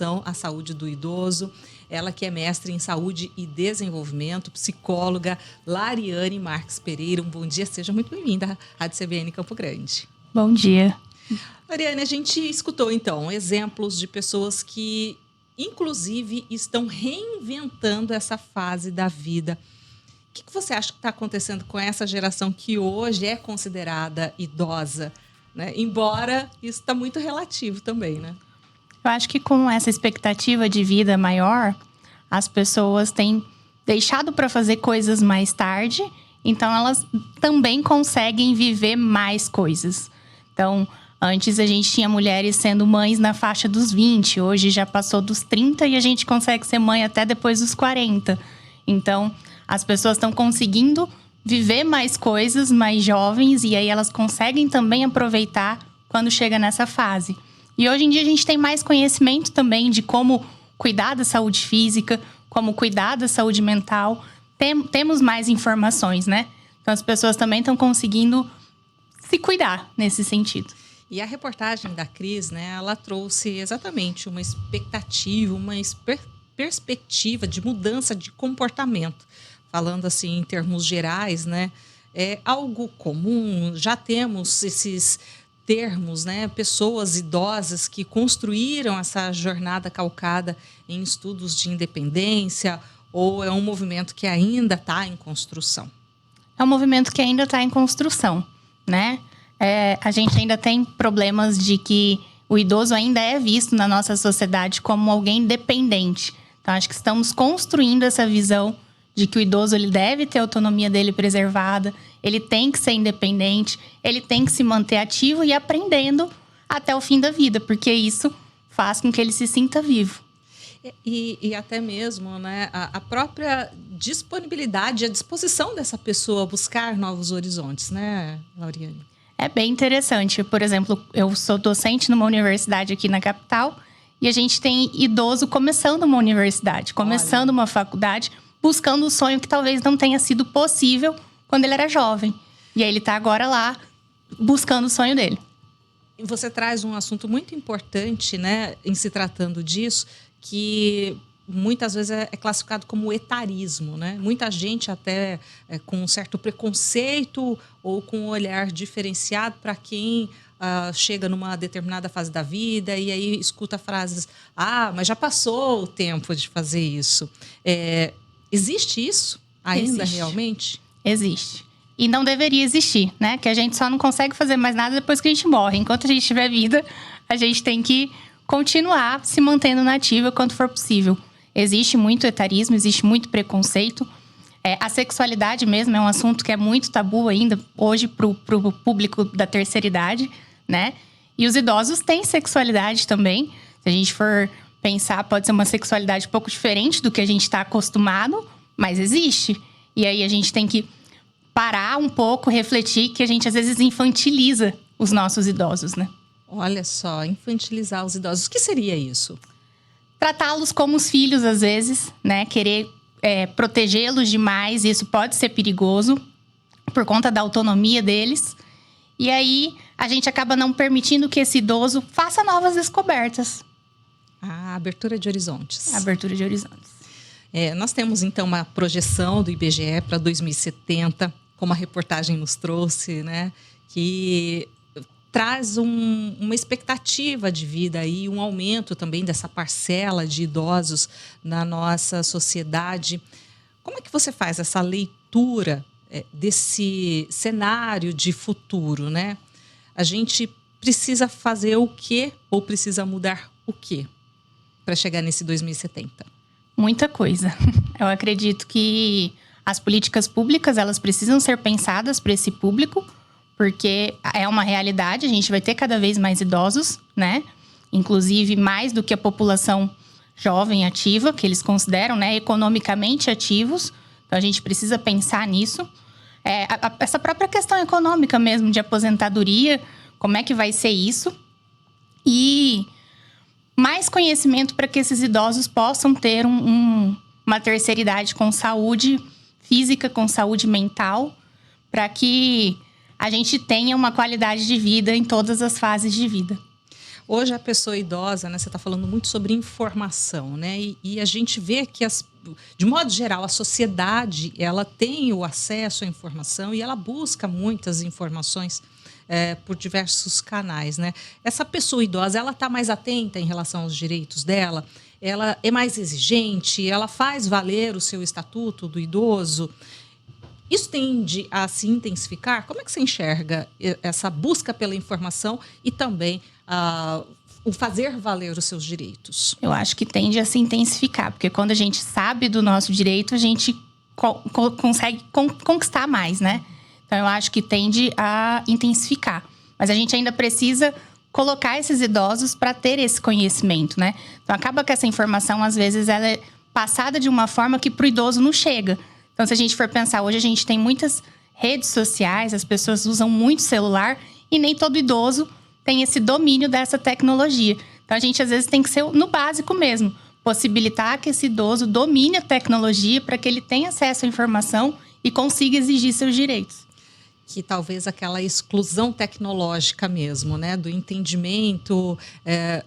atenção à saúde do idoso. Ela que é mestre em saúde e desenvolvimento, psicóloga, Lariane Marques Pereira. Um bom dia, seja muito bem-vinda à Rádio CBN Campo Grande. Bom dia. Lariane, a gente escutou então exemplos de pessoas que, inclusive, estão reinventando essa fase da vida. O que você acha que está acontecendo com essa geração que hoje é considerada idosa, né? Embora isso está muito relativo também, né? Eu acho que com essa expectativa de vida maior, as pessoas têm deixado para fazer coisas mais tarde, então elas também conseguem viver mais coisas. Então, antes a gente tinha mulheres sendo mães na faixa dos 20, hoje já passou dos 30 e a gente consegue ser mãe até depois dos 40. Então, as pessoas estão conseguindo viver mais coisas, mais jovens, e aí elas conseguem também aproveitar quando chega nessa fase. E hoje em dia a gente tem mais conhecimento também de como cuidar da saúde física, como cuidar da saúde mental. Temos mais informações, né? Então as pessoas também estão conseguindo se cuidar nesse sentido. E a reportagem da Cris, né, ela trouxe exatamente uma expectativa, uma perspectiva de mudança de comportamento. Falando assim em termos gerais, né, é algo comum, já temos esses termos, né, pessoas idosas que construíram essa jornada calcada em estudos de independência, ou é um movimento que ainda está em construção? É um movimento que ainda está em construção, né? A gente ainda tem problemas de que o idoso ainda é visto na nossa sociedade como alguém dependente. Então, acho que estamos construindo essa visão de que o idoso ele deve ter a autonomia dele preservada, ele tem que ser independente, ele tem que se manter ativo e aprendendo até o fim da vida, porque isso faz com que ele se sinta vivo. E até mesmo, né, a própria disponibilidade, a disposição dessa pessoa a buscar novos horizontes, né, Lauriane? É bem interessante. Por exemplo, eu sou docente numa universidade aqui na capital e a gente tem idoso começando uma universidade, começando uma faculdade, buscando um sonho que talvez não tenha sido possível quando ele era jovem. E aí ele está agora lá buscando o sonho dele. Você traz um assunto muito importante, né, em se tratando disso, que muitas vezes é classificado como etarismo, né? Muita gente até com um certo preconceito ou com um olhar diferenciado para quem chega numa determinada fase da vida e aí escuta frases: mas já passou o tempo de fazer isso. Existe isso ainda realmente? Existe. E não deveria existir, né? Que a gente só não consegue fazer mais nada depois que a gente morre. Enquanto a gente tiver vida, a gente tem que continuar se mantendo na ativa quanto for possível. Existe muito etarismo, existe muito preconceito. A sexualidade mesmo é um assunto que é muito tabu ainda hoje pro público da terceira idade, né? E os idosos têm sexualidade também. Se a gente for pensar, pode ser uma sexualidade um pouco diferente do que a gente está acostumado, mas existe. E aí a gente tem que parar um pouco, refletir que a gente às vezes infantiliza os nossos idosos, né? Olha só, infantilizar os idosos. O que seria isso? Tratá-los como os filhos, às vezes, né? Querer protegê-los demais, isso pode ser perigoso por conta da autonomia deles. E aí, a gente acaba não permitindo que esse idoso faça novas descobertas. A abertura de horizontes. A abertura de horizontes. Nós temos, então, uma projeção do IBGE para 2070, como a reportagem nos trouxe, né? Que traz uma expectativa de vida e um aumento também dessa parcela de idosos na nossa sociedade. Como é que você faz essa leitura desse cenário de futuro, né? A gente precisa fazer o quê ou precisa mudar o quê para chegar nesse 2070? Muita coisa. Eu acredito que as políticas públicas elas precisam ser pensadas para esse público, porque é uma realidade, a gente vai ter cada vez mais idosos, né? Inclusive mais do que a população jovem ativa, que eles consideram, né, economicamente ativos. Então a gente precisa pensar nisso. Essa própria questão econômica mesmo, de aposentadoria, como é que vai ser isso? E mais conhecimento para que esses idosos possam ter uma terceira idade com saúde física, com saúde mental, para que a gente tenha uma qualidade de vida em todas as fases de vida. Hoje a pessoa idosa, né, você está falando muito sobre informação, né? E a gente vê que, de modo geral, a sociedade ela tem o acesso à informação e ela busca muitas informações por diversos canais, né? Essa pessoa idosa, ela está mais atenta em relação aos direitos dela? Ela é mais exigente? Ela faz valer o seu estatuto do idoso? Isso tende a se intensificar? Como é que você enxerga essa busca pela informação e também o fazer valer os seus direitos? Eu acho que tende a se intensificar, porque quando a gente sabe do nosso direito, a gente consegue conquistar mais, né? Então, eu acho que tende a intensificar. Mas a gente ainda precisa colocar esses idosos para ter esse conhecimento, né? Então, acaba que essa informação, às vezes, ela é passada de uma forma que para o idoso não chega. Então, se a gente for pensar, hoje a gente tem muitas redes sociais, as pessoas usam muito celular e nem todo idoso tem esse domínio dessa tecnologia. Então, a gente às vezes tem que ser no básico mesmo, possibilitar que esse idoso domine a tecnologia para que ele tenha acesso à informação e consiga exigir seus direitos. Que talvez aquela exclusão tecnológica mesmo, né? Do entendimento,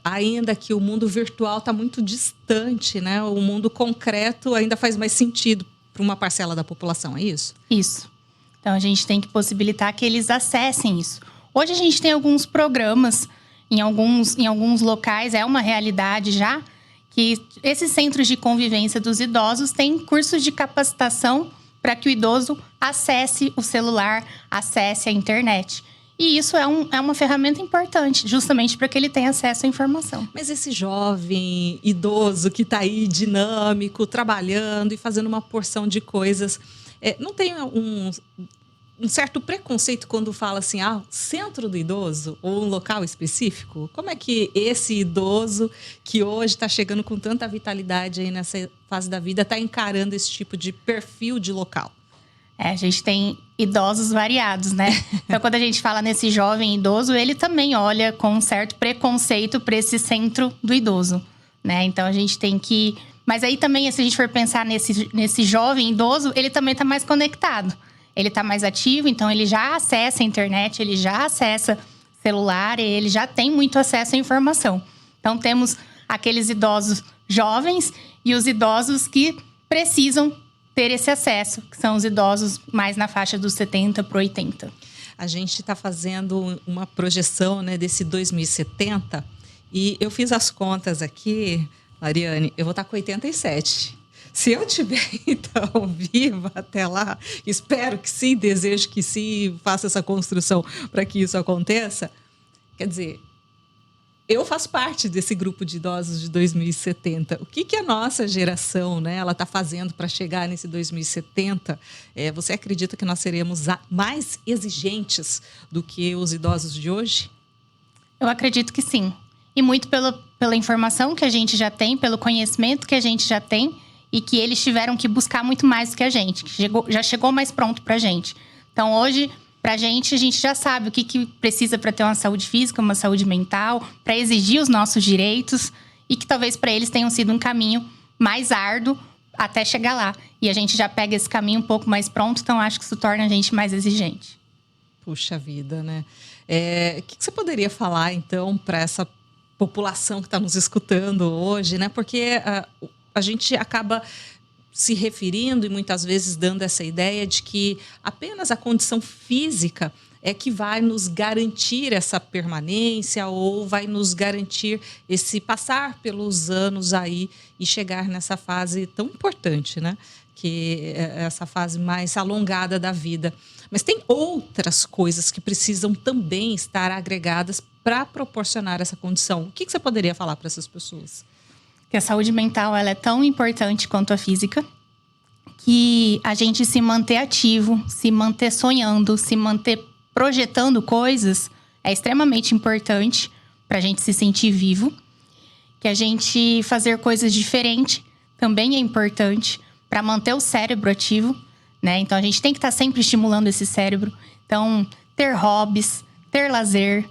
ainda que o mundo virtual está muito distante, né? O mundo concreto ainda faz mais sentido para uma parcela da população, é isso? Isso. Então, a gente tem que possibilitar que eles acessem isso. Hoje, a gente tem alguns programas, em alguns locais, é uma realidade já, que esses centros de convivência dos idosos têm cursos de capacitação para que o idoso acesse o celular, acesse a internet. E isso é uma ferramenta importante, justamente para que ele tenha acesso à informação. Mas esse jovem idoso que está aí dinâmico, trabalhando e fazendo uma porção de coisas, não tem um certo preconceito quando fala assim, centro do idoso ou um local específico? Como é que esse idoso que hoje está chegando com tanta vitalidade aí nessa fase da vida está encarando esse tipo de perfil de local? A gente tem idosos variados, né? Então, quando a gente fala nesse jovem idoso, ele também olha com um certo preconceito para esse centro do idoso, né? Então, a gente tem que... Mas aí também, se a gente for pensar nesse jovem idoso, ele também está mais conectado. Ele está mais ativo, então ele já acessa a internet, ele já acessa celular, ele já tem muito acesso à informação. Então, temos aqueles idosos jovens e os idosos que precisam ter esse acesso, que são os idosos mais na faixa dos 70 para 80. A gente está fazendo uma projeção, né, desse 2070 e eu fiz as contas aqui, Mariane, eu vou estar com 87. Se eu estiver, então, viva até lá, espero que sim, desejo que sim, faça essa construção para que isso aconteça. Quer dizer, eu faço parte desse grupo de idosos de 2070. O que a nossa geração, né, ela está fazendo para chegar nesse 2070? Você acredita que nós seremos mais exigentes do que os idosos de hoje? Eu acredito que sim. E muito pela informação que a gente já tem, pelo conhecimento que a gente já tem, e que eles tiveram que buscar muito mais do que a gente, que já chegou mais pronto para a gente. Então, hoje, para a gente já sabe o que precisa para ter uma saúde física, uma saúde mental, para exigir os nossos direitos, e que talvez para eles tenham sido um caminho mais árduo até chegar lá. E a gente já pega esse caminho um pouco mais pronto, então acho que isso torna a gente mais exigente. Puxa vida, né? O que você poderia falar, então, para essa população que está nos escutando hoje, né? Porque a gente acaba se referindo e muitas vezes dando essa ideia de que apenas a condição física é que vai nos garantir essa permanência ou vai nos garantir esse passar pelos anos aí e chegar nessa fase tão importante, né? Que é essa fase mais alongada da vida. Mas tem outras coisas que precisam também estar agregadas para proporcionar essa condição. O que você poderia falar para essas pessoas? Que a saúde mental ela é tão importante quanto a física, que a gente se manter ativo, se manter sonhando, se manter projetando coisas é extremamente importante para a gente se sentir vivo. Que a gente fazer coisas diferentes também é importante para manter o cérebro ativo, né? Então, a gente tem que estar sempre estimulando esse cérebro. Então, ter hobbies, ter lazer,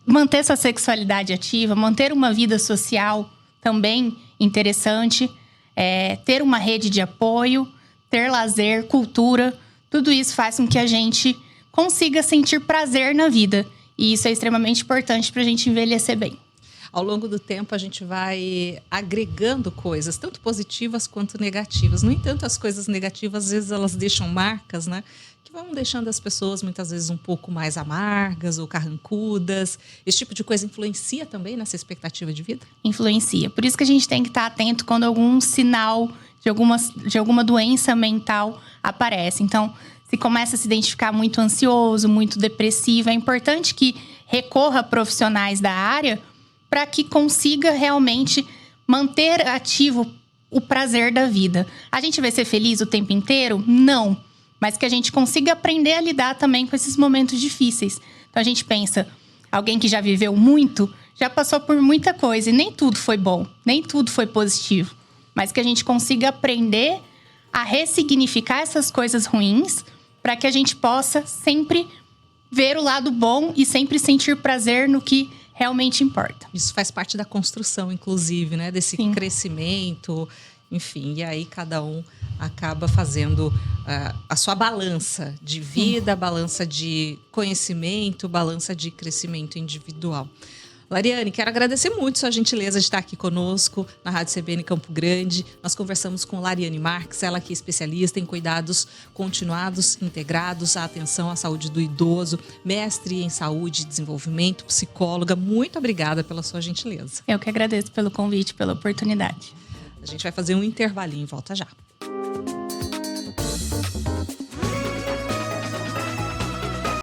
manter sua sexualidade ativa, manter uma vida social também interessante, ter uma rede de apoio, ter lazer, cultura. Tudo isso faz com que a gente consiga sentir prazer na vida E isso é extremamente importante para a gente envelhecer bem. Ao longo do tempo, a gente vai agregando coisas, tanto positivas quanto negativas. No entanto, as coisas negativas, às vezes, elas deixam marcas, né? Que vão deixando as pessoas, muitas vezes, um pouco mais amargas ou carrancudas. Esse tipo de coisa influencia também nessa expectativa de vida? Influencia. Por isso que a gente tem que estar atento quando algum sinal de alguma doença mental aparece. Então, se começa a se identificar muito ansioso, muito depressivo, é importante que recorra a profissionais da área para que consiga realmente manter ativo o prazer da vida. A gente vai ser feliz o tempo inteiro? Não. Mas que a gente consiga aprender a lidar também com esses momentos difíceis. Então a gente pensa, alguém que já viveu muito, já passou por muita coisa e nem tudo foi bom, nem tudo foi positivo. Mas que a gente consiga aprender a ressignificar essas coisas ruins para que a gente possa sempre ver o lado bom e sempre sentir prazer no que realmente importa. Isso faz parte da construção, inclusive, né? Desse Sim. crescimento, enfim. E aí cada um acaba fazendo a sua balança de vida, balança de conhecimento, balança de crescimento individual. Lariane, quero agradecer muito sua gentileza de estar aqui conosco na Rádio CBN Campo Grande. Nós conversamos com Lariane Marques, ela que é especialista em cuidados continuados, integrados, à atenção à saúde do idoso, mestre em saúde e desenvolvimento, psicóloga. Muito obrigada pela sua gentileza. Eu que agradeço pelo convite, pela oportunidade. A gente vai fazer um intervalinho, volta já.